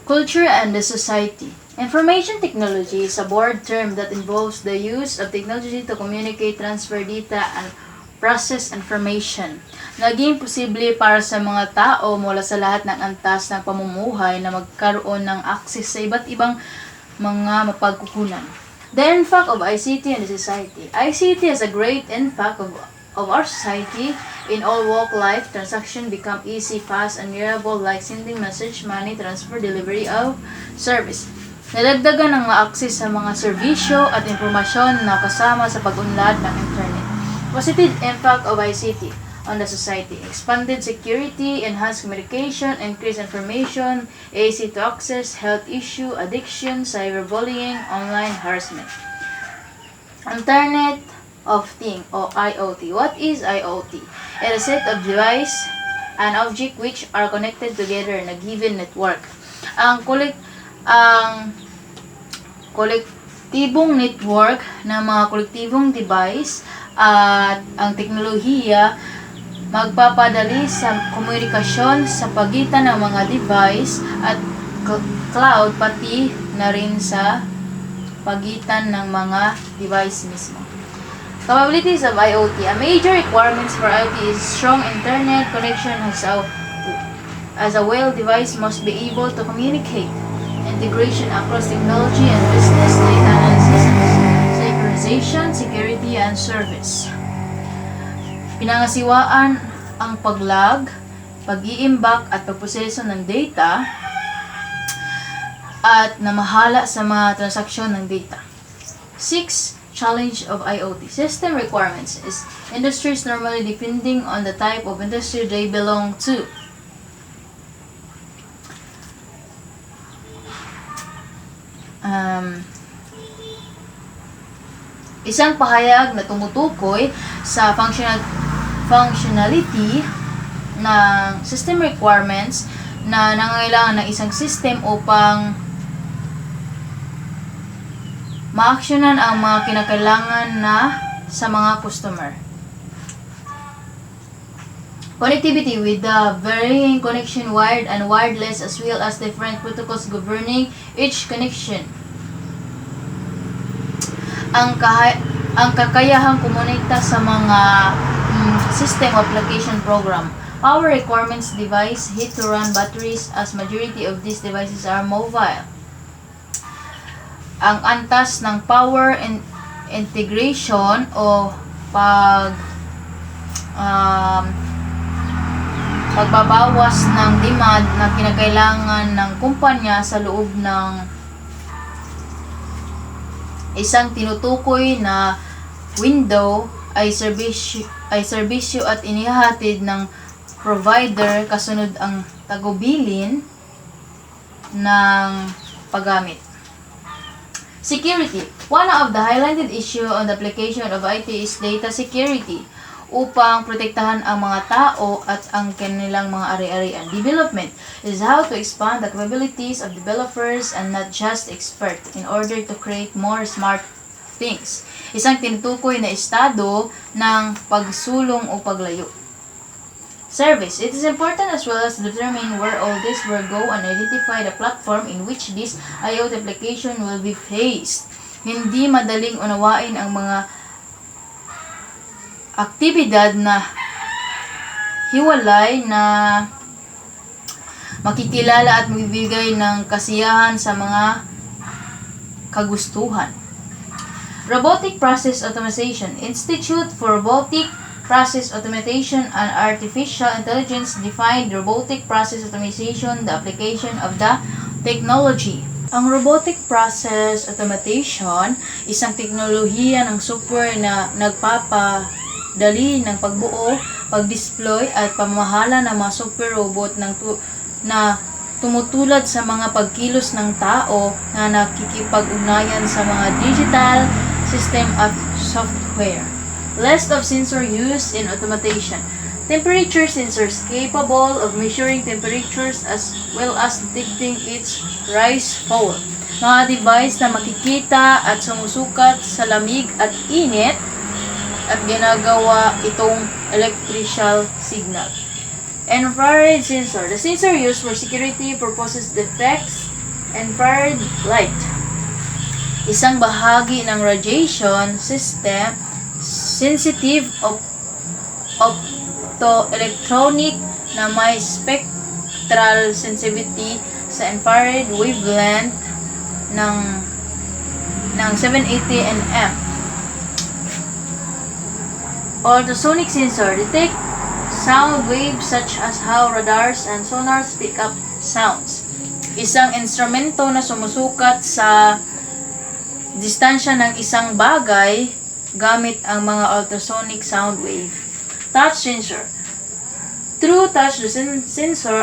Culture and the society. Information technology is a broad term that involves the use of technology to communicate, transfer data, and process information. Naging posible para sa mga tao mula sa lahat ng antas ng pamumuhay na magkaroon ng access sa iba't ibang mga mapagkukunan. The impact of ICT on the society. ICT has a great impact of our society. In all walk life, transactions become easy, fast, and reliable like sending message, money transfer, delivery of service. Nadagdagan ang access sa mga serbisyo at impormasyon na kasama sa pag-unlad ng internet. Positive impact of ICT on the society. Expanded security, enhanced communication, increased information, easy to access, health issue, addiction, cyberbullying, online harassment. Internet of Things or IoT. What is IoT? It is a set of device and object which are connected together in a given network. Ang kolektibong network ng mga kolektibong device at ang teknolohiya magpapadali sa komunikasyon sa pagitan ng mga device at cloud pati na rin sa pagitan ng mga device mismo. Capabilities of IoT. A major requirements for IoT is strong internet connection as a well device must be able to communicate. Integration across technology and business, data analysis, synchronization, security, and service. Pinangasiwaan ang paglag, pag-iimbak at pagproseso ng data at namahala sa mga transaksyon ng data. 6. Challenge of IoT. System requirements is industries normally depending on the type of industry they belong to. Isang pahayag na tumutukoy sa functionality ng system requirements na nangangailangan ng isang system upang ma-actionan ang mga kinakailangan na sa mga customer. Connectivity with the varying connection wired and wireless as well as different protocols governing each connection. Ang kakayahang kumonekta sa mga system application program. Power requirements device hit to run batteries as majority of these devices are mobile. Ang antas ng power integration o pagbabawas ng demand na kinakailangan ng kumpanya sa loob ng isang tinutukoy na window ay serbisyo at inihahatid ng provider kasunod ang tagubilin ng paggamit. Security. One of the highlighted issue on the application of IT is data security upang protektahan ang mga tao at ang kanilang mga ari-arian. Development is how to expand the capabilities of developers and not just experts in order to create more smart things. Isang tinutukoy na estado ng pagsulong o paglayo. Service. It is important as well as determine where all this will go and identify the platform in which this IoT application will be faced. Hindi madaling unawain ang mga aktibidad na hiwalay na makikilala at magbibigay ng kasiyahan sa mga kagustuhan. Robotic Process Automation. Institute for Robotic Process Automation and Artificial Intelligence defined robotic process automation, the application of the technology. Ang robotic process automation, isang teknolohiya ng software na nagpapadali ng pagbuo, pag-deploy at pamamahala ng mga software robot na tumutulad sa mga pagkilos ng tao na nakikipag-ugnayan sa mga digital system at software. List of sensor used in automation. Temperature sensors capable of measuring temperatures as well as detecting its rise, fall. Mga device na makikita at sumusukat sa lamig at init at ginagawa itong electrical signal. Infrared sensor. The sensor used for security purposes detects infrared light. Isang bahagi ng radiation system sensitive optoelectronic na may spectral sensitivity sa infrared wavelength ng 780 nm. Ultrasonic sensor detect sound waves such as how radars and sonars pick up sounds. Isang instrumento na sumusukat sa distansya ng isang bagay gamit ang mga ultrasonic sound wave. Touch sensor. Through touch, the sensor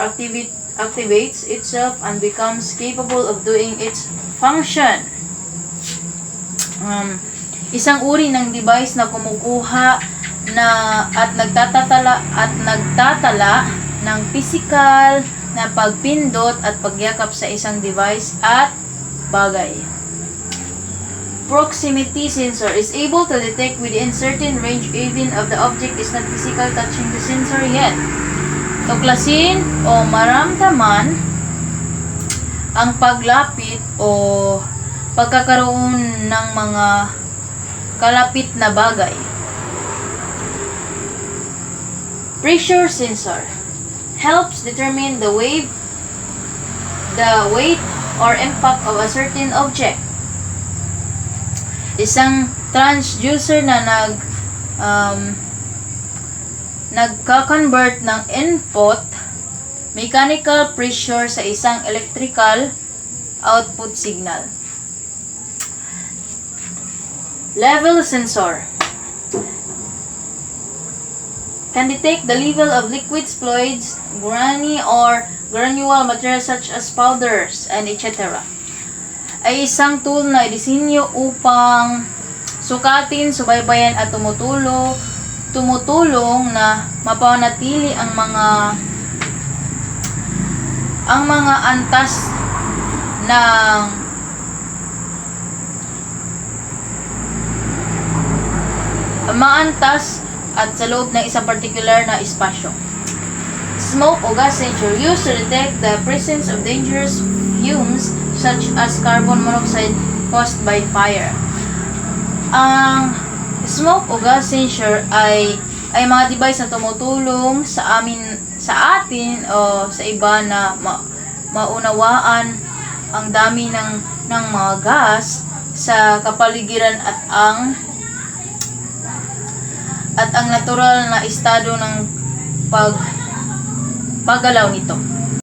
activates itself and becomes capable of doing its function. Isang uri ng device na kumukuha at nagtatala ng physical na pagpindot at pagyakap sa isang device at bagay. Proximity sensor is able to detect within certain range even if the object is not physically touching the sensor yet. Tuklasin o maramdaman ang paglapit o pagkakaroon ng mga kalapit na bagay. Pressure sensor helps determine the weight or impact of a certain object. Isang transducer na nagka-convert ng input mechanical pressure sa isang electrical output signal. Level sensor can detect the level of liquids, fluids, granule materials such as powders, and etc. Ay isang tool na disenyo upang sukatin, subaybayan at tumutulong na mapanatili ang mga antas ng maantas at sa loob ng isang particular na espasyo. Smoke o gas sensor used to detect the presence of dangerous fumes such as carbon monoxide caused by fire. Ang smoke o gas sensor ay mga device na tumutulong sa atin o sa iba na maunawaan ang dami ng mga gas sa kapaligiran at ang natural na estado ng paggalaw nito.